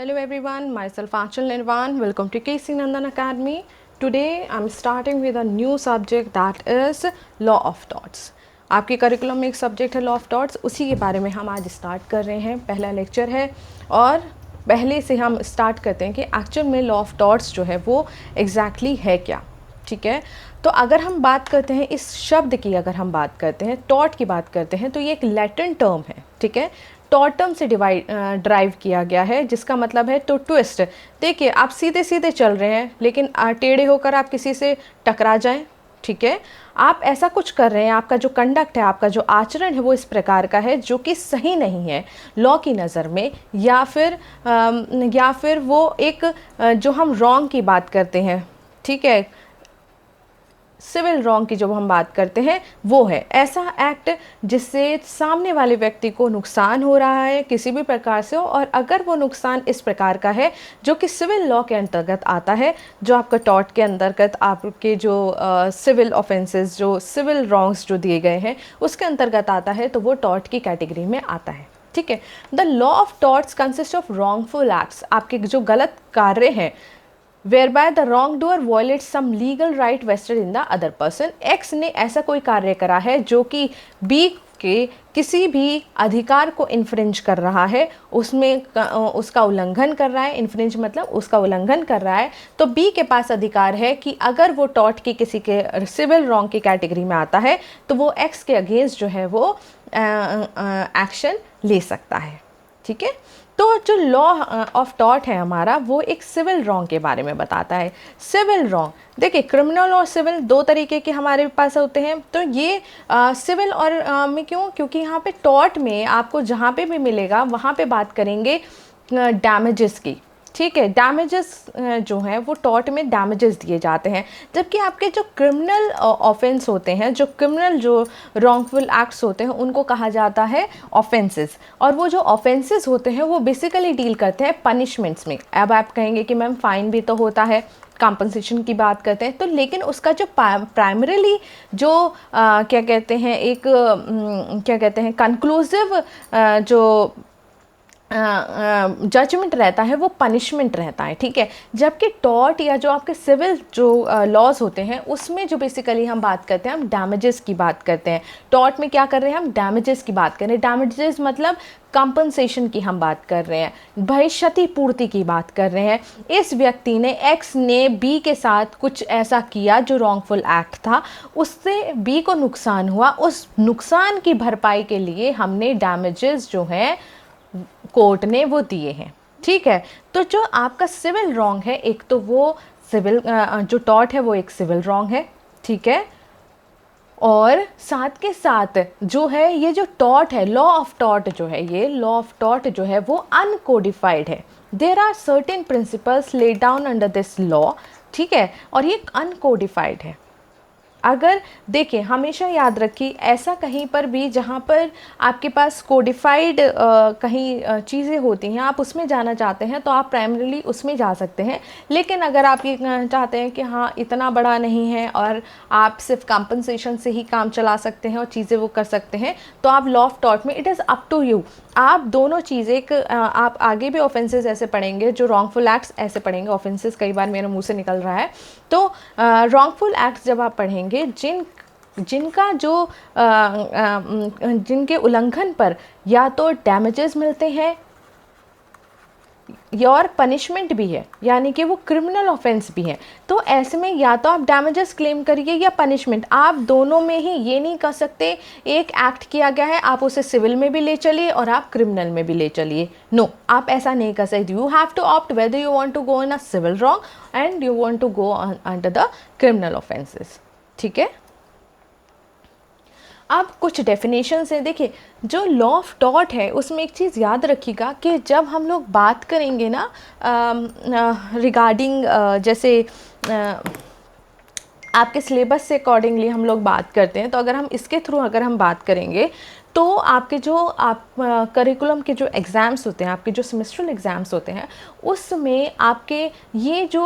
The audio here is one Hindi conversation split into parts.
Hello everyone, myself Aanchal Nirvan. Welcome to KC Nandan Academy. Today I'm starting with a new subject that is Law of Thoughts. आपके करिकुलम में एक सब्जेक्ट है लॉ ऑफ थॉट्स, उसी के बारे में हम आज स्टार्ट कर रहे हैं। पहला लेक्चर है और पहले से हम स्टार्ट करते हैं कि एक्चुअल में लॉ ऑफ थॉट्स जो है वो एग्जैक्टली है क्या। ठीक है, तो अगर हम बात करते हैं इस शब्द की, अगर हम बात करते हैं थॉट की बात करते हैं, तो ये एक लैटिन टर्म है। ठीक है, थॉट टर्म से ड्राइव किया गया है, जिसका मतलब है टू ट्विस्ट। देखिए, आप सीधे सीधे चल रहे हैं लेकिन टेढ़े होकर आप किसी से टकरा जाएं। ठीक है, आप ऐसा कुछ कर रहे हैं, आपका जो कंडक्ट है, आपका जो आचरण है वो इस प्रकार का है जो कि सही नहीं है लॉ की नज़र में, या फिर वो एक जो हम रॉन्ग की बात करते हैं, ठीक है, सिविल रॉन्ग की जो हम बात करते हैं वो है ऐसा एक्ट जिससे सामने वाले व्यक्ति को नुकसान हो रहा है किसी भी प्रकार से हो, और अगर वो नुकसान इस प्रकार का है जो कि सिविल लॉ के अंतर्गत आता है, जो आपका टॉर्ट के अंतर्गत आपके जो सिविल ऑफेंसेस, जो सिविल रॉन्ग्स जो दिए गए हैं उसके अंतर्गत आता है, तो वो टॉर्ट की कैटेगरी में आता है। ठीक है, the law of torts consist of wrongful acts, आपके जो गलत कार्य हैं, whereby the wrongdoer violates some legal right vested in the other person। X ने ऐसा कोई कार्य करा है जो कि B के किसी भी अधिकार को इन्फ्रिंज कर रहा है, उसमें उसका उल्लंघन कर रहा है। इन्फ्रिंज मतलब उसका उल्लंघन कर रहा है, तो B के पास अधिकार है कि अगर वो टॉर्ट की किसी के सिविल रॉन्ग की कैटेगरी में आता है तो वो X के अगेंस्ट जो है वो एक्शन ले सकता है। ठीक है, तो जो लॉ ऑफ टॉर्ट है हमारा, वो एक सिविल रॉन्ग के बारे में बताता है। सिविल रॉन्ग, देखिए, क्रिमिनल और सिविल दो तरीके के हमारे पास होते हैं। तो ये सिविल और में क्योंकि यहाँ पे टॉर्ट में आपको जहाँ पे भी मिलेगा वहाँ पे बात करेंगे डैमेजेस की। ठीक है, डैमेजेस जो हैं वो टॉर्ट में डैमेजेस दिए जाते हैं, जबकि आपके जो क्रिमिनल ऑफेंस होते हैं, जो क्रिमिनल जो रॉन्गफुल एक्ट्स होते हैं, उनको कहा जाता है ऑफेंसेस। और वो जो ऑफेंसेस होते हैं वो बेसिकली डील करते हैं पनिशमेंट्स में। अब आप कहेंगे कि मैम फाइन भी तो होता है, कंपनसेशन की बात करते हैं, तो लेकिन उसका जो प्राइमरीली जो क्या कहते हैं, एक क्या कहते हैं, कंक्लूसिव जो जजमेंट रहता है वो पनिशमेंट रहता है। ठीक है, जबकि टॉर्ट या जो आपके सिविल जो लॉज होते हैं उसमें जो बेसिकली हम बात करते हैं, हम डैमेजेस की बात करते हैं। टॉर्ट में क्या कर रहे हैं, हम डैमेजेस की बात कर रहे हैं। डैमेजेस मतलब कंपनसेशन की हम बात कर रहे हैं, भाई क्षतिपूर्ति की बात कर रहे हैं। इस व्यक्ति ने, एक्स ने बी के साथ कुछ ऐसा किया जो रॉन्गफुल एक्ट था, उससे बी को नुकसान हुआ, उस नुकसान की भरपाई के लिए हमने डैमेजेस जो हैं कोर्ट ने वो दिए हैं। ठीक है, तो जो आपका सिविल रॉन्ग है, एक तो वो सिविल जो टॉर्ट है वो एक सिविल रॉन्ग है। ठीक है, और साथ के साथ जो है ये जो टॉर्ट है, लॉ ऑफ टॉर्ट जो है, ये लॉ ऑफ टॉर्ट जो है वो अनकोडिफाइड है। There are certain principles laid down under this law. ठीक है, और ये अनकोडिफाइड है। अगर देखिए, हमेशा याद रखिए, ऐसा कहीं पर भी जहाँ पर आपके पास कोडिफाइड कहीं चीज़ें होती हैं, आप उसमें जाना चाहते हैं तो आप प्राइमरीली उसमें जा सकते हैं। लेकिन अगर आप ये चाहते हैं कि हाँ इतना बड़ा नहीं है और आप सिर्फ कंपनसेशन से ही काम चला सकते हैं और चीज़ें वो कर सकते हैं, तो आप लॉ ऑफ टॉर्ट में it is up to you. आप दोनों चीज़ें आप आगे भी ऑफेंसेस ऐसे पढ़ेंगे, जो रॉन्गफुल एक्ट्स ऐसे पढ़ेंगे। ऑफेंसेस कई बार मेरे मुंह से निकल रहा है, तो रॉन्गफुल एक्ट्स जब आप पढ़ेंगे, जिनका जो जिनके उल्लंघन पर या तो डैमेजेस मिलते हैं और पनिशमेंट भी है, यानी कि वो क्रिमिनल ऑफेंस भी है, तो ऐसे में या तो आप डैमेजेस क्लेम करिए या पनिशमेंट, आप दोनों में ही ये नहीं कर सकते एक एक्ट किया गया है आप उसे सिविल में भी ले चलिए और आप क्रिमिनल में भी ले चलिए। नो, आप ऐसा नहीं कर सकते। You have to opt whether you want to go in a civil wrong and you want to go under the criminal offences. ठीक है, अब कुछ डेफिनेशंस हैं। देखिए, जो लॉ ऑफ टॉर्ट है उसमें एक चीज़ याद रखिएगा कि जब हम लोग बात करेंगे ना रिगार्डिंग जैसे आपके सिलेबस से अकॉर्डिंगली हम लोग बात करते हैं, तो अगर हम इसके थ्रू अगर हम बात करेंगे तो आपके जो करिकुलम के जो एग्ज़ाम्स होते हैं, आपके जो सेमेस्ट्रल एग्ज़ाम्स होते हैं, उसमें आपके ये जो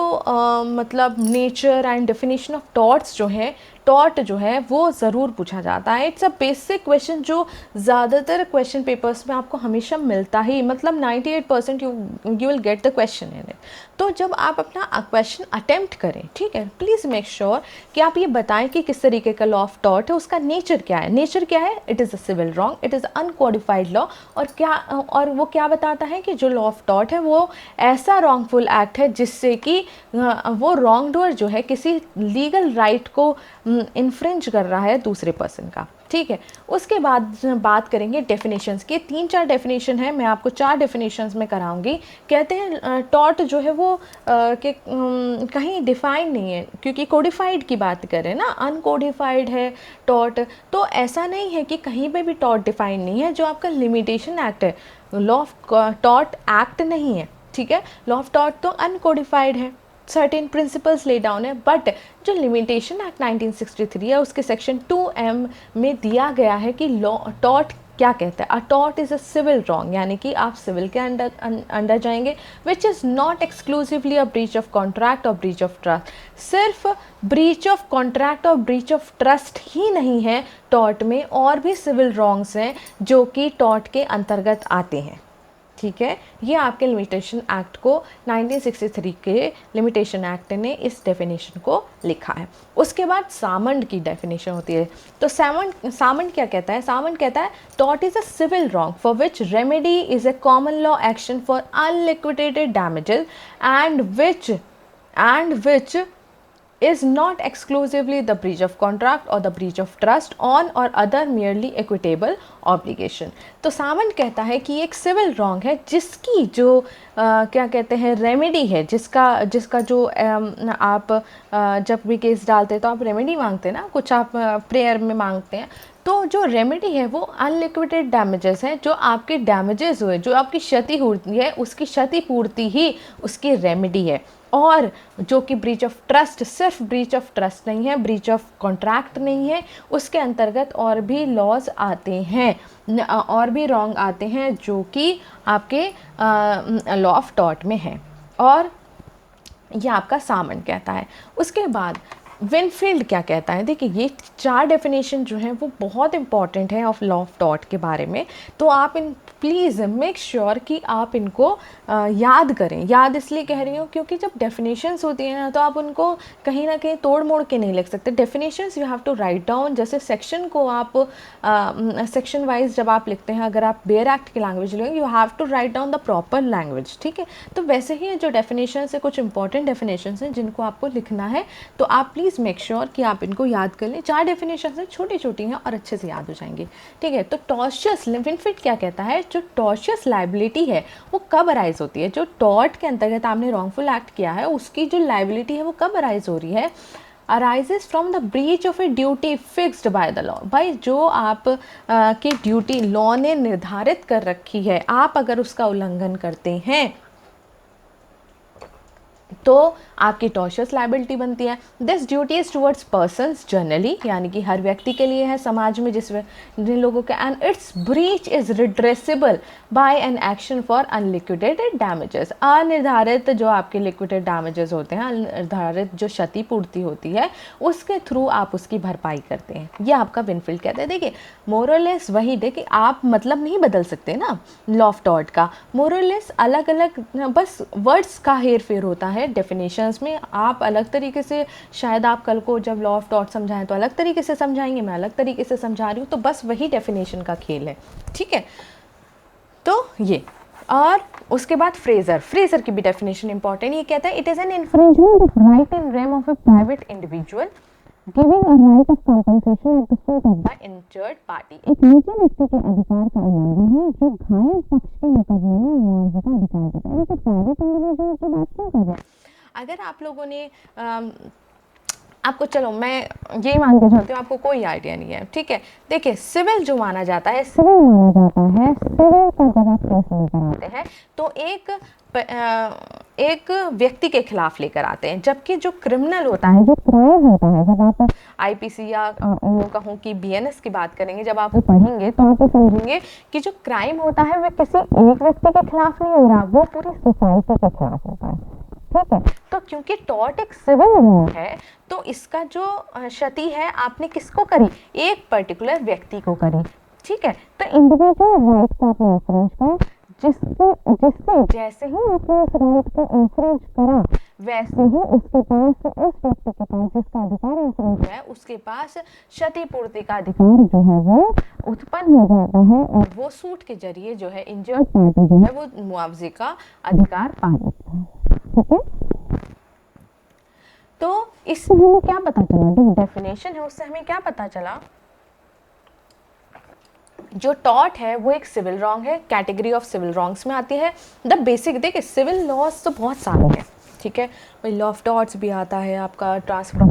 मतलब nature and definition of torts जो हैं, टॉट जो है वो ज़रूर पूछा जाता है। इट्स अ बेसिक क्वेश्चन जो ज़्यादातर क्वेश्चन पेपर्स में आपको हमेशा मिलता ही, मतलब 98% you will get the question in it. तो जब आप अपना क्वेश्चन अटेम्प्ट करें, ठीक है, प्लीज़ मेक श्योर कि आप ये बताएं कि किस तरीके का लॉ ऑफ टॉट है, उसका नेचर क्या है। नेचर क्या है? It is a civil wrong, it is uncodified law. और वो क्या बताता है कि जो लॉ ऑफ टॉट है वो ऐसा रॉन्गफुल एक्ट है जिससे कि वो रॉन्ग डूअर जो है किसी लीगल राइट को इन्फ्रिंज कर रहा है दूसरे पर्सन का, ठीक है। उसके बाद बात करेंगे डेफिनेशंस की। 3-4 डेफिनेशन है, मैं आपको 4 डेफिनेशंस में कराऊंगी। कहते हैं टॉट जो है वो कहीं डिफाइन नहीं है, क्योंकि कोडिफाइड की बात करें ना, अनकोडिफाइड है टॉट। तो ऐसा नहीं है कि कहीं पे भी टॉट डिफाइन नहीं है। जो आपका लिमिटेशन एक्ट है, लॉ ऑफ टॉट एक्ट नहीं है, ठीक है। लॉ ऑफ टॉट तो अनकोडिफाइड है, सर्टेन प्रिंसिपल्स ले डाउन है, बट जो लिमिटेशन एक्ट 1963 है उसके सेक्शन 2M में दिया गया है कि लॉ टॉट क्या कहता है। अ टॉट इज़ अ सिविल रॉन्ग, यानी कि आप सिविल के अंडर जाएंगे, which is not exclusively a breach of contract और ब्रीच ऑफ ट्रस्ट। सिर्फ ब्रीच ऑफ कॉन्ट्रैक्ट और ब्रीच ऑफ ट्रस्ट ही नहीं है टॉट में, और भी सिविल रॉन्ग्स हैं जो कि टॉट के अंतर्गत आते हैं, ठीक है। ये आपके लिमिटेशन एक्ट को 1963 के लिमिटेशन एक्ट ने इस डेफिनेशन को लिखा है। उसके बाद सामंड की डेफिनेशन होती है। तो सामंड क्या कहता है? सामंड कहता है टॉट is a civil wrong for which remedy is a common law action for unliquidated damages and which is not exclusively the breach of contract or the breach of trust on or other merely equitable obligation। तो सामंत कहता है कि एक सिविल रॉन्ग है जिसकी जो क्या कहते हैं रेमेडी है, जिसका जो आप जब भी केस डालते हैं तो आप रेमेडी मांगते हैं ना, कुछ आप प्रेयर में मांगते हैं, तो जो रेमेडी है वो अनलिक्विडेटेड डैमेजेस हैं। जो आपके डैमेजेस हुए, जो आपकी क्षति हुई है, उसकी क्षतिपूर्ति ही उसकी रेमेडी है। और जो कि ब्रीच ऑफ ट्रस्ट, सिर्फ ब्रीच ऑफ ट्रस्ट नहीं है, ब्रीच ऑफ कॉन्ट्रैक्ट नहीं है, उसके अंतर्गत और भी लॉज आते हैं, और भी रॉन्ग आते हैं जो कि आपके लॉ ऑफ टॉट में है, और ये आपका सामंत कहता है। उसके बाद विनफील्ड क्या कहता है? देखिए, ये 4 डेफिनेशन जो हैं वो बहुत इंपॉर्टेंट है ऑफ लॉ ऑफ टॉट के बारे में। तो आप इन प्लीज़ मेक श्योर कि आप इनको याद करें। याद इसलिए कह रही हूँ क्योंकि जब डेफिनेशंस होती हैं ना, तो आप उनको कहीं ना कहीं तोड़ मोड़ के नहीं लिख सकते। Definitions you have to write down. जैसे सेक्शन को आप सेक्शन वाइज जब आप लिखते हैं, अगर आप बेयर एक्ट की लैंग्वेज लेंगे, you have to write down the proper language, ठीक है। तो वैसे ही जो डेफिनेशंस है, कुछ इंपॉर्टेंट डेफिनेशंस हैं जिनको आपको लिखना है, तो आप प्लीज़ मेक श्योर कि आप इनको याद कर लें। 4 डेफिनेशंस हैं, छोटी छोटी हैं और अच्छे से याद हो जाएंगी, ठीक है। तो टॉर्शियस विनफील्ड क्या कहता है? जो टॉर्शियस लाइबिलिटी है वो कब अराइज होती है? जो टॉर्ट के अंतर्गत आपने रॉन्गफुल एक्ट किया है, उसकी जो लाइबिलिटी है वो कब अराइज हो रही है? Arises from the breach of a duty fixed by the law. भाई, जो आप की ड्यूटी लॉ ने निर्धारित कर रखी है, आप अगर उसका उल्लंघन करते हैं तो आपकी टॉर्शियस लाइबिलिटी बनती है। This duty is towards persons generally, यानी कि हर व्यक्ति के लिए है समाज में जिन लोगों के, and its breach is redressable by an action for unliquidated damages. अनिर्धारित जो आपके लिक्विडेड डैमेजेस होते हैं, अनिर्धारित जो क्षतिपूर्ति होती है, उसके थ्रू आप उसकी भरपाई करते हैं। ये आपका विनफील्ड कहते हैं। देखिए, मोरलेस वही, देखिए आप मतलब नहीं बदल सकते ना लॉ ऑफ टॉट का। मोरलेस अलग अलग बस वर्ड्स का हेर फेर होता है डेफिनेशंस में। आप अलग तरीके से, शायद आप कल को जब लॉ ऑफ टॉट समझाएं तो अलग तरीके से समझाएंगे, मैं अलग तरीके से समझा रही हूँ, तो बस वही डेफिनेशन का खेल है, ठीक है। तो ये, और उसके बाद फ्रेजर की भी डेफिनेशन इंपॉर्टेंट। ये कहता है it is an infringement of right in rem of a private individual giving a right of compensation at the foot of the injured party. एक निजी व्यक्ति के अधिकार का उल्लंघन है जो घायल पक्ष के मुकदमे में मुआवजे का अधिकार देता है। देखिए, प्राइवेट इंडिविजुअल की बात क्यों कर रहे हैं? अगर आप लोगों ने आपको, चलो मैं यही मान के चलती हूँ, आपको कोई आइडिया नहीं है, ठीक है। देखिए, सिविल जो माना जाता है, सिविल का जब आप केस लेकर आते हैं तो एक व्यक्ति के खिलाफ लेकर आते हैं, जबकि जो क्रिमिनल होता है, जो क्राइम होता है, जब आप आईपीसी या कहूँ कि बीएनएस की बात करेंगे, जब आप वो पढ़ेंगे तो आप ये समझेंगे कि जो क्राइम होता है वह किसी एक व्यक्ति के खिलाफ नहीं हो रहा, वो पूरी सोसाइटी के खिलाफ होता है, ठीक है। तो क्योंकि टॉर्ट एक सिविल रॉन्ग है तो इसका जो क्षति है आपने किसको करी, एक पर्टिकुलर व्यक्ति को करी। ठीक है, तो इंडिविजुअल राइट को आपने इंफ्रिंज करा, जिससे जैसे ही आपने उस राइट को इंफ्रिंज करा वैसे ही उसके पास, उस व्यक्ति के पास जिसका अधिकार इंफ्रिंज है उसके पास क्षतिपूर्ति का अधिकार जो है वो उत्पन्न हो जाता है और वो सूट के जरिए जो है इंजर्ड पार्टी जो है वो मुआवजे का अधिकार पा लेता है। ठीक है, तो इससे हमें क्या पता चला, जो डेफिनेशन है उससे हमें क्या पता चला, जो टॉर्ट है वो एक सिविल रॉन्ग है, कैटेगरी ऑफ सिविल रॉन्ग्स में आती है। द बेसिक देखिए सिविल लॉज तो बहुत सारे हैं, ठीक है, भाई लॉ ऑफ टॉर्ट्स भी आता है आपका, ट्रांसफर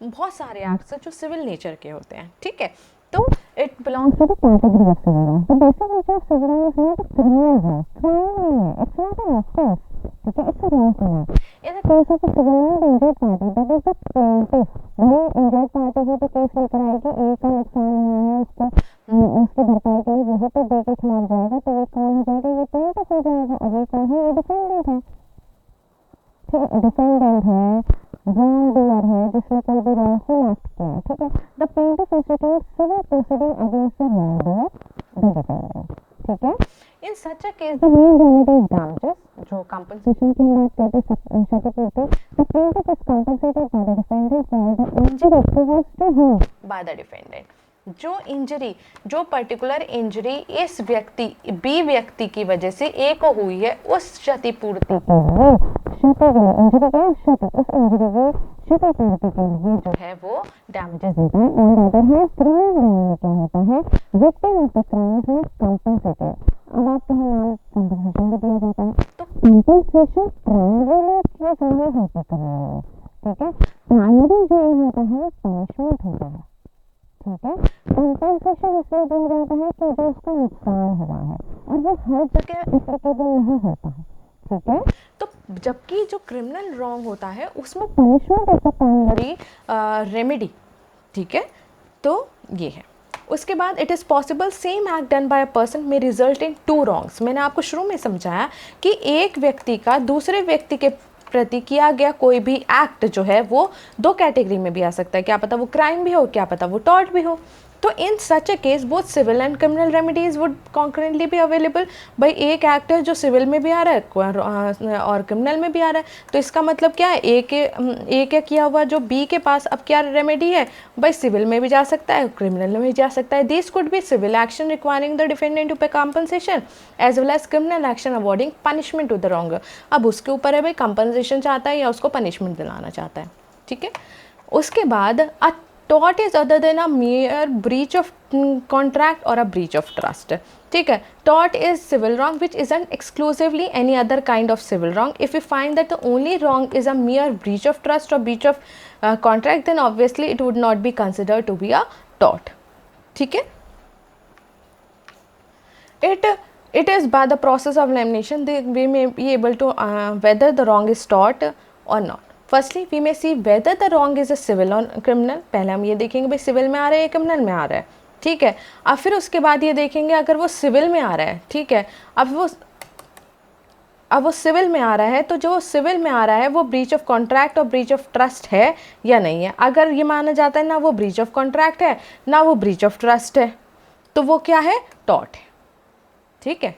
बहुत सारे एक्ट्स हैं जो सिविल नेचर के होते हैं। ठीक है, तो it belongs to the category of civil law. The basic nature of civil law is not criminal law, crime नहीं है, इट्स नॉट एन ऑफेंस, ठीक है, it's a law. In the case of a civil law injured party that is the plaintiff, वो इंजर्ड पार्टी है तो केस लेकर आएगी, एक का नुकसान हुआ है उसका उसकी भरपाई के लिए वह तो दे के खिलाफ जाएगा, तो ये कौन हो जाएगा, ये प्लेंटिफ हो जाएगा, और ये कौन है, ये डिफेंडेंट है। डिफेंडेंट है, रॉन्ग डूअर है, जिसने कोई भी रॉन्गफुल एक्ट किया। ठीक है, the plaintiff institute civil proceeding against the wrong doer, the defendant. ठीक है, in such a case the main remedy is damages, जो कंपनसेशन की बात करते हैं क्षतिपूर्ति, the plaintiff is compensated by the defendant for the injury caused to him by the defendant। जो इंजरी, जो पर्टिकुलर इंजरी इस व्यक्ति बी व्यक्ति की वजह से ए को हुई है उस क्षतिपूर्ति के लिए, क्षति के लिए, इंजरी के क्षति, इस इंजरी के क्षतिपूर्ति के लिए जो है वो डैमेजेस देता है। On the other hand criminal law में क्या होता है, victim of the crime is compensated, अब आपको हमारा कंपनसेशन भी दिया जाता है। तो कंपनसेशन प्राइमरी किया जाना होता है, ठीक है, प्राइमरी जो होता है पनिशमेंट होता है। ठीक है, कंपनसेशन इसलिए दिया जाता है कि जो उसका नुकसान हुआ है और वो हर जगह एप्लीकेबल नहीं होता है। ठीक है, तो जबकि जो क्रिमिनल रॉन्ग होता है उसमें punishment is a primary remedy. ठीक है, तो ये है। उसके बाद it is possible same act done by a person में रिजल्ट इन टू रॉन्ग्स। मैंने आपको शुरू में समझाया कि एक व्यक्ति का दूसरे व्यक्ति के प्रति किया गया कोई भी एक्ट जो है वो दो कैटेगरी में भी आ सकता है, क्या पता वो क्राइम भी हो, क्या पता वो टॉर्ट भी हो। तो in such a case both civil and criminal remedies would concurrently भी अवेलेबल। भाई एक एक्ट है जो सिविल में भी आ रहा है और क्रिमिनल में भी आ रहा है, तो इसका मतलब क्या है, एक किया हुआ जो बी के पास अब क्या रेमेडी है, भाई सिविल में भी जा सकता है, क्रिमिनल में भी जा सकता है। This could be civil action requiring the defendant to pay compensation as well as criminal action awarding punishment to the wronger. अब उसके ऊपर है भाई कंपनसेशन चाहता है या उसको पनिशमेंट दिलाना चाहता है। ठीक है, उसके बाद tort is other than a mere breach of contract or a breach of trust। ठीक है, tort is civil wrong which isn't exclusively any other kind of civil wrong। if we find that the only wrong is a mere breach of trust or breach of contract then obviously it would not be considered to be a tort। ठीक है, it is by the process of elimination we may be able to whether the wrong is tort or not। Firstly we may see whether the wrong is a civil or criminal. पहले हम ये देखेंगे भाई सिविल में आ रहा है या क्रिमिनल में आ रहा है। ठीक है, अब फिर उसके बाद ये देखेंगे अगर वो सिविल में आ रहा है, ठीक है, अब वो सिविल में आ रहा है तो जो सिविल में आ रहा है वो ब्रीच ऑफ कॉन्ट्रैक्ट और ब्रीच ऑफ ट्रस्ट है या नहीं है। अगर ये माना जाता है ना वो ब्रीच ऑफ कॉन्ट्रैक्ट है ना वो ब्रीच ऑफ ट्रस्ट है तो वो क्या है, टॉर्ट है। ठीक है,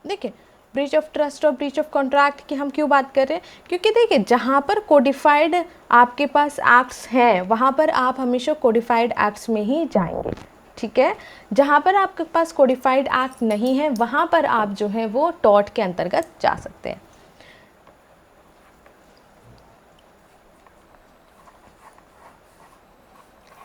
देखिए ब्रीच ऑफ ट्रस्ट और ब्रीच ऑफ कॉन्ट्रैक्ट की हम क्यों बात कर रहे हैं, क्योंकि देखिए जहाँ पर कोडिफाइड आपके पास एक्ट्स हैं वहाँ पर आप हमेशा कोडिफाइड एक्ट्स में ही जाएंगे। ठीक है, जहाँ पर आपके पास कोडिफाइड एक्ट नहीं है वहाँ पर आप जो है वो टॉर्ट के अंतर्गत जा सकते हैं।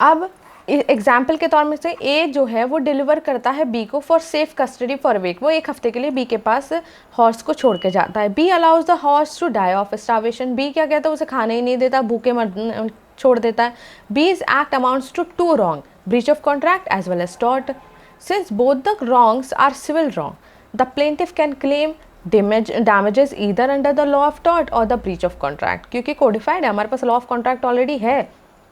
अब एग्जाम्पल के तौर में से ए जो है वो डिलीवर करता है बी को for safe custody for week. वो एक हफ्ते के लिए बी के पास हॉर्स को छोड़ के जाता है। B allows the horse to die of starvation. B क्या कहता है, उसे खाने ही नहीं देता, भूखे मर छोड़ देता है। B's act amounts to two wrong, breach of contract as well as tort. Since both the wrongs are civil wrong the plaintiff can claim damages either under the law of tort or the breach of contract। क्योंकि कोडिफाइड है, हमारे पास लॉ ऑफ कॉन्ट्रैक्ट ऑलरेडी है।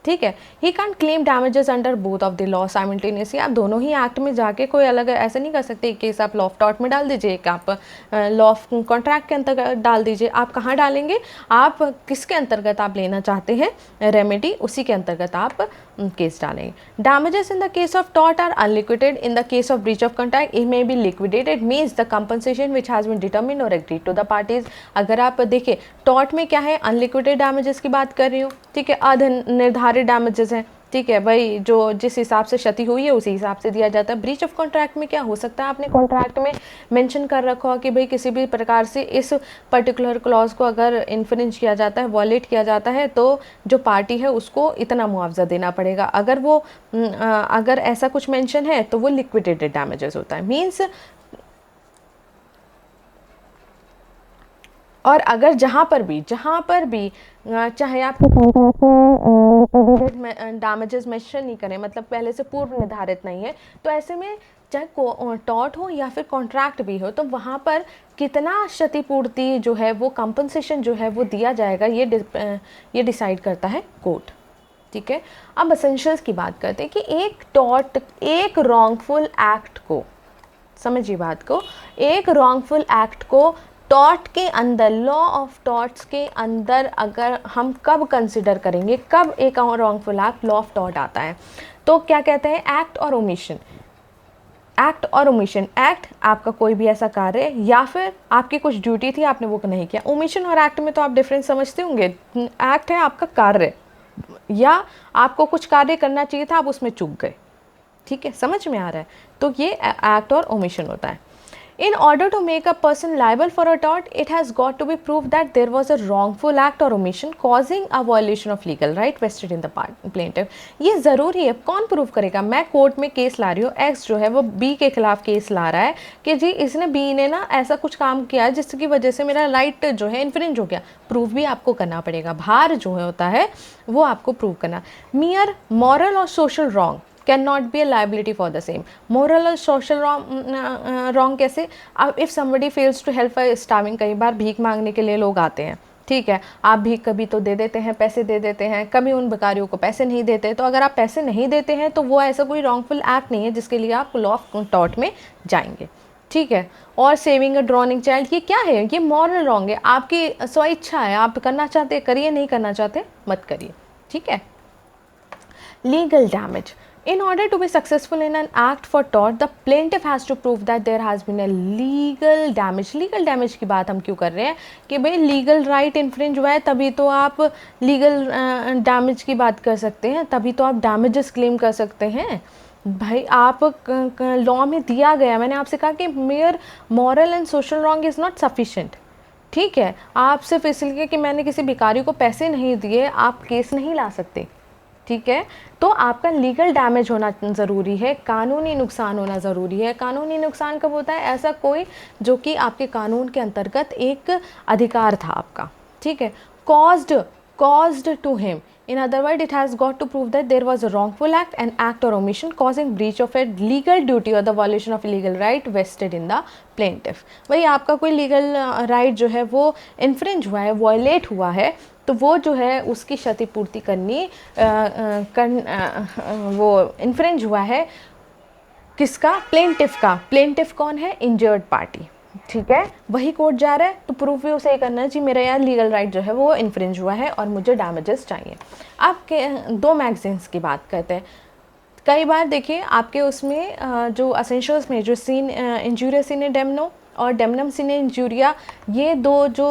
ठीक है। He can claim damages under both of the law simultaneously. आप दोनों ही एक्ट में जाके कोई अलग ऐसा नहीं कर सकते, एक केस आप लॉ ऑफ टॉर्ट में डाल दीजिए, एक आप लॉ ऑफ कॉन्ट्रैक्ट के अंतर्गत डाल दीजिए। आप कहाँ डालेंगे, आप किसके अंतर्गत आप लेना चाहते हैं रेमेडी, उसी के अंतर्गत आप केस डालेंगे। Damages in the case of tort are unliquidated, in the case of breach of contract it may be liquidated, means the compensation which has been determined or agreed to the parties. अगर आप देखिए टॉर्ट में क्या है, अनलिक्विडेटेड डैमेजेस की बात कर रही हूँ, ठीक है, निर्धारित डैमेजेस हैं, ठीक है भाई, जो जिस हिसाब से क्षति हुई है उसी हिसाब से दिया जाता है। ब्रीच ऑफ कॉन्ट्रैक्ट में क्या हो सकता है, आपने कॉन्ट्रैक्ट में मेंशन कर रखा हो कि भाई किसी भी प्रकार से इस पर्टिकुलर क्लॉज को अगर इन्फ्रिंज किया जाता है, वॉलेट किया जाता है, तो जो पार्टी है उसको इतना मुआवजा देना पड़ेगा। अगर वो अगर ऐसा कुछ मेंशन है तो वो लिक्विडेटेड डैमेजेस होता है, मीन्स। और अगर जहाँ पर भी चाहे आप डैमेजेस मेंशन नहीं करें, मतलब पहले से पूर्व निर्धारित नहीं है, तो ऐसे में चाहे टॉर्ट हो या फिर कॉन्ट्रैक्ट भी हो, तो वहाँ पर कितना क्षतिपूर्ति जो है वो कंपनसेशन जो है वो दिया जाएगा, ये डिसाइड करता है कोर्ट। ठीक है। अब एसेंशियल्स की बात करते हैं कि एक रॉन्गफुल एक्ट को, समझिए बात को, एक रॉन्गफुल एक्ट को टॉर्ट के अंदर, लॉ ऑफ टॉर्ट्स के अंदर अगर हम कब कंसिडर करेंगे, कब एक wrongful act law of tort आता है, तो क्या कहते हैं, एक्ट और ओमिशन। एक्ट और ओमिशन, एक्ट आपका कोई भी ऐसा कार्य या फिर आपकी कुछ ड्यूटी थी आपने वो नहीं किया। ओमिशन और एक्ट में तो आप डिफरेंस समझते होंगे। एक्ट है आपका कार्य, या आपको कुछ कार्य करना चाहिए था, आप उसमें चूक गए। ठीक है, समझ में आ रहा है, तो ये एक्ट और ओमिशन होता है। In order to make a person liable for a tort, it has got to be proved that there was a wrongful act or omission causing a violation of legal right vested in the plaintiff. ये ज़रूरी है। कौन प्रूव करेगा? मैं कोर्ट में केस ला रही हूँ, एक्स जो है वो बी के खिलाफ केस ला रहा है कि जी इसने बी ने ना ऐसा कुछ काम किया जिसकी वजह से मेरा राइट जो है इन्फ्रिंज हो गया। प्रूव भी आपको करना पड़ेगा, भार जो है होता है वो आपको प्रूव करना। Mere moral or social wrong can not be a liability for the same. Moral और सोशल रॉन्ग कैसे? अब if somebody fails to help a starving, कई बार भीख मांगने के लिए लोग आते हैं, ठीक है, आप भीख कभी तो दे देते हैं, पैसे दे देते हैं, कभी उन भिखारियों को पैसे नहीं देते, तो अगर आप पैसे नहीं देते हैं तो वो ऐसा कोई रॉन्गफुल एक्ट नहीं है जिसके लिए आप लॉ ऑफ टॉर्ट में जाएंगे। ठीक है। और सेविंग अ ड्रॉनिंग चाइल्ड, ये क्या है? ये मॉरल रॉन्ग है, आपकी स्वेच्छा है, आप करना चाहते करिए, नहीं करना चाहते मत करिए। ठीक है। Legal damage, in order to be successful in an act for tort, the plaintiff has to prove that there has been a legal damage. legal damage की बात हम क्यों कर रहे हैं कि भाई लीगल राइट इन्फ्रिंज हुआ है, तभी तो आप लीगल डैमेज की बात कर सकते हैं, तभी तो आप डैमेजेस क्लेम कर सकते हैं। भाई आप लॉ में दिया गया, मैंने आपसे कहा कि mayor moral and social wrong is not sufficient. ठीक है, आप सिर्फ इसलिए कि मैंने किसी भिखारी को पैसे नहीं दिए आप केस नहीं ला सकते। ठीक है, तो आपका लीगल डैमेज होना ज़रूरी है, कानूनी नुकसान होना ज़रूरी है। कानूनी नुकसान कब होता है? ऐसा कोई जो कि आपके कानून के अंतर्गत एक अधिकार था आपका। ठीक है। caused to him, in other words it has got to prove that there was a wrongful act, an act or omission causing breach of a legal duty or the violation of a legal right vested in the plaintiff। भाई आपका कोई लीगल राइट जो है वो इन्फ्रिंज हुआ है, वॉयलेट हुआ है, तो वो जो है उसकी क्षतिपूर्ति करनी वो इन्फ्रिंज हुआ है किसका? प्लेंटिफ का। प्लेंटिफ कौन है? Injured party. ठीक है, वही कोर्ट जा रहा है तो प्रूफ भी उसे करना है जी मेरा यार लीगल राइट जो है वो इन्फ्रिंज हुआ है और मुझे डैमेजेस चाहिए। आपके दो मैगजीन्स की बात करते हैं। कई बार देखिए आपके उसमें जो असेंशियल्स में जो सीन इंजूरिया सीने डेमनो और डेमनम सीने इंजूरिया, ये दो जो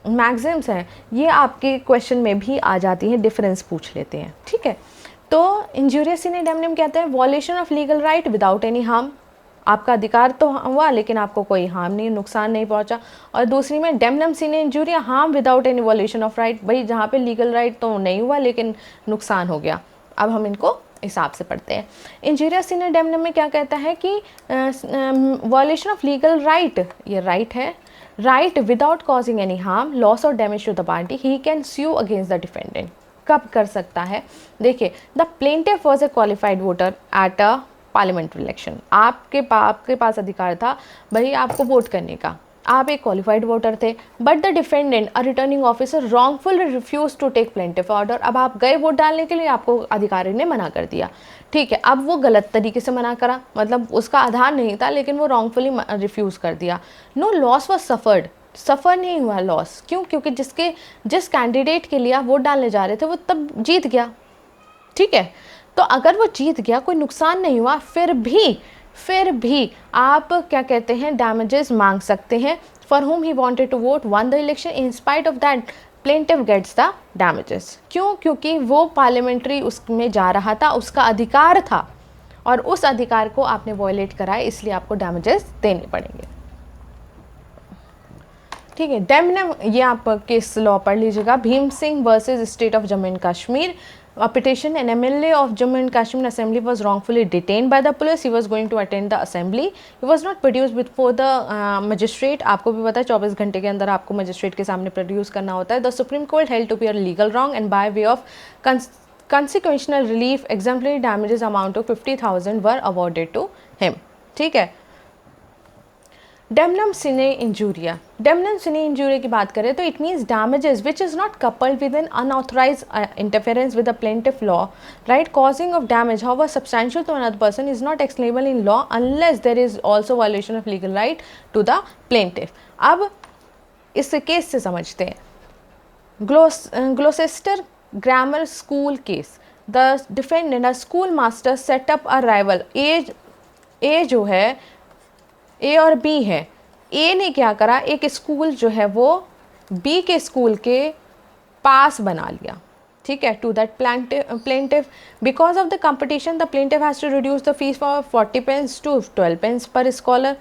मैगजीम्स हैं ये आपके क्वेश्चन में भी आ जाती हैं, डिफरेंस पूछ लेते हैं। ठीक है, तो इंजूरियस सीने डेमनम कहते हैं वॉलेशन of legal right without any harm, आपका अधिकार तो हुआ लेकिन आपको कोई हार्म नहीं, नुकसान नहीं पहुंचा। और दूसरी में डेमनम सीने injuria harm without any वॉलेशन of right, भाई जहाँ पे लीगल राइट तो नहीं हुआ लेकिन नुकसान हो गया। अब हम इनको हिसाब से पढ़ते हैं। इंजूरिया सीने डेमनम में क्या कहता है कि वॉलेशन ऑफ लीगल राइट, ये राइट है, right without causing any harm, loss और damage to the party, he can sue against the defendant. कब कर सकता है? देखिए, the plaintiff was a qualified voter at a parliamentary election. आपके पास अधिकार था भाई आपको वोट करने का। आप एक क्वालिफाइड वोटर थे, but the defendant a returning officer wrongfully refuse to take plaintiff order. अब आप गए वोट डालने के लिए, आपको अधिकारी ने मना कर दिया, ठीक है। अब वो गलत तरीके से मना करा, मतलब उसका आधार नहीं था, लेकिन वो रॉन्गफुली रिफ्यूज़ कर दिया। नो लॉस वॉज सफ़र्ड, सफ़र नहीं हुआ लॉस। क्यों? क्योंकि जिस कैंडिडेट के लिए आप वोट डालने जा रहे थे वो तब जीत गया, ठीक है। तो अगर वो जीत गया, कोई नुकसान नहीं हुआ, फिर भी आप क्या कहते हैं, डैमेजेस मांग सकते हैं। For whom he wanted to vote won the election, in spite of that plaintiff gets the damages. क्यों? क्योंकि वो पार्लियामेंट्री उसमें जा रहा था, उसका अधिकार था, और उस अधिकार को आपने वॉयलेट करा है, इसलिए आपको डैमेजेस देने पड़ेंगे, ठीक है। डेमनम, ये आप केस लॉ पढ़ लीजिएगा। Bhim Singh versus state of Jammu and Kashmir. A petition, an MLA of Jammu and Kashmir Assembly was wrongfully detained by the police. He was going to attend the assembly. He was not produced before the magistrate. आपको भी पता है 24 घंटे के अंदर आपको मजिस्ट्रेट के सामने प्रोड्यूस करना होता है। The Supreme Court held to be a legal wrong and by way of consequential relief, exemplary damages amount of 50,000 were awarded to him, ठीक है। डेमनम सिने इंजूरिया, डेमनम सिने इंजूरिया की बात करें तो it means damages which is not coupled with an unauthorise interference with the plaintiff law, right, causing of damage how substantial to another person is not explainable in law unless there is also violation of legal right to the plaintiff. अब इस केस से समझते हैं। Gloucester grammar school case, the defendant a school master set up a rival, a जो है ए और बी है, ए ने क्या करा, एक स्कूल जो है वो बी के स्कूल के पास बना लिया, ठीक है, to that plaintiff. Because of the competition the plaintiff has to reduce the fees for 40 pence to 12 pence per scholar.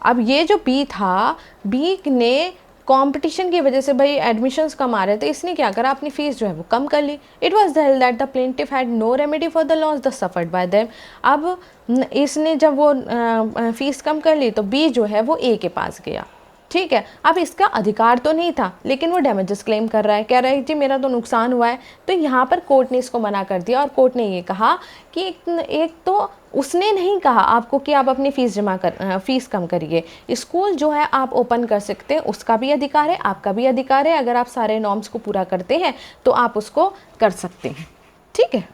अब ये जो बी था, बी ने कंपटीशन की वजह से भाई एडमिशन्स कम आ रहे थे, इसने क्या करा, अपनी फ़ीस जो है वो कम कर ली। It was held that the plaintiff had no remedy for the loss the suffered by them. अब इसने जब वो फ़ीस कम कर ली तो बी जो है वो ए के पास गया, ठीक है। अब इसका अधिकार तो नहीं था, लेकिन वो डैमेजेस क्लेम कर रहा है, कह रहा है जी मेरा तो नुकसान हुआ है। तो यहाँ पर कोर्ट ने इसको मना कर दिया, और कोर्ट ने ये कहा कि एक तो उसने नहीं कहा आपको कि आप अपनी फ़ीस कम करिए। स्कूल जो है आप ओपन कर सकते हैं, उसका भी अधिकार है, आपका भी अधिकार है। अगर आप सारे नॉर्म्स को पूरा करते हैं तो आप उसको कर सकते हैं, ठीक है।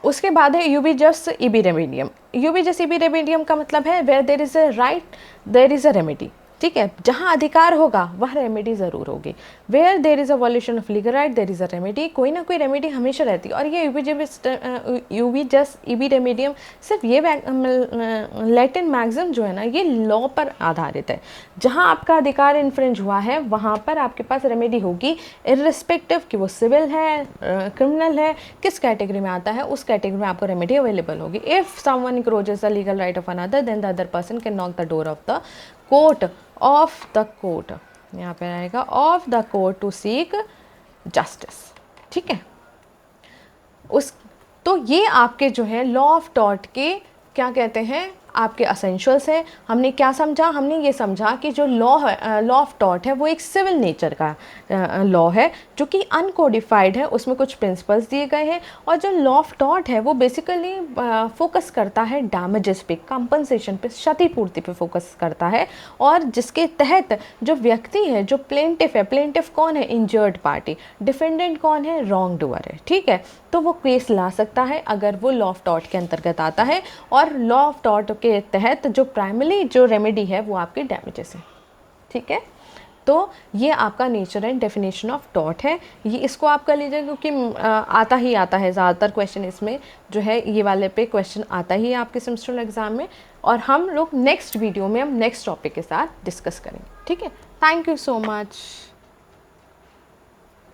उसके बाद है यूबी जस्ट इबी रेमेडियम। यूबी जस्ट इबी रेमेडियम का मतलब है where there is a right there is a remedy, ठीक है। जहाँ अधिकार होगा वह रेमेडी ज़रूर होगी। Where there is a violation of legal right there is a remedy, कोई ना कोई रेमेडी हमेशा रहती है। और ये यूबी जस्ट इबी रेमेडियम सिर्फ ये लैटिन मैक्सिम जो है ना, ये लॉ पर आधारित है। जहाँ आपका अधिकार इन्फ्रिंज हुआ है वहाँ पर आपके पास रेमेडी होगी, इर्रिस्पेक्टिव कि वो सिविल है, क्रिमिनल है, किस कैटेगरी में आता है, उस कैटेगरी में आपको रेमेडी अवेलेबल होगी। If someone encroaches the legal right of another then the other person can knock the door of the court यहाँ पे आएगा of the court to seek justice, ठीक है। तो ये आपके जो है लॉ ऑफ टॉर्ट के क्या कहते हैं, आपके असेंशियल्स हैं। हमने क्या समझा, हमने ये समझा कि जो लॉ ऑफ टॉर्ट है वो एक सिविल नेचर का लॉ है जो कि अनकोडिफाइड है, उसमें कुछ प्रिंसिपल्स दिए गए हैं। और जो लॉ ऑफ टॉर्ट है वो बेसिकली फोकस करता है डैमेजेस पे, कंपनसेशन पे, क्षतिपूर्ति पे फोकस करता है। और जिसके तहत जो व्यक्ति है, जो प्लेंटिफ है, प्लेंटिफ कौन है, इंजर्ड पार्टी, डिफेंडेंट कौन है, रॉन्ग डूअर है, ठीक है। तो वो केस ला सकता है अगर वो लॉ ऑफ टॉर्ट के अंतर्गत आता है। और लॉ ऑफ टॉर्ट के तहत जो प्राइमरी जो रेमेडी है वो आपके डैमेजेस है, ठीक है। तो ये आपका nature and definition of tort है। ये इसको आप कर लीजिए क्योंकि आता है ज़्यादातर क्वेश्चन इसमें जो है ये वाले पे क्वेश्चन आता ही है आपके सेमेस्टर एग्जाम में। और हम लोग नेक्स्ट वीडियो में हम नेक्स्ट टॉपिक के साथ डिस्कस करेंगे, ठीक है। Thank you so much.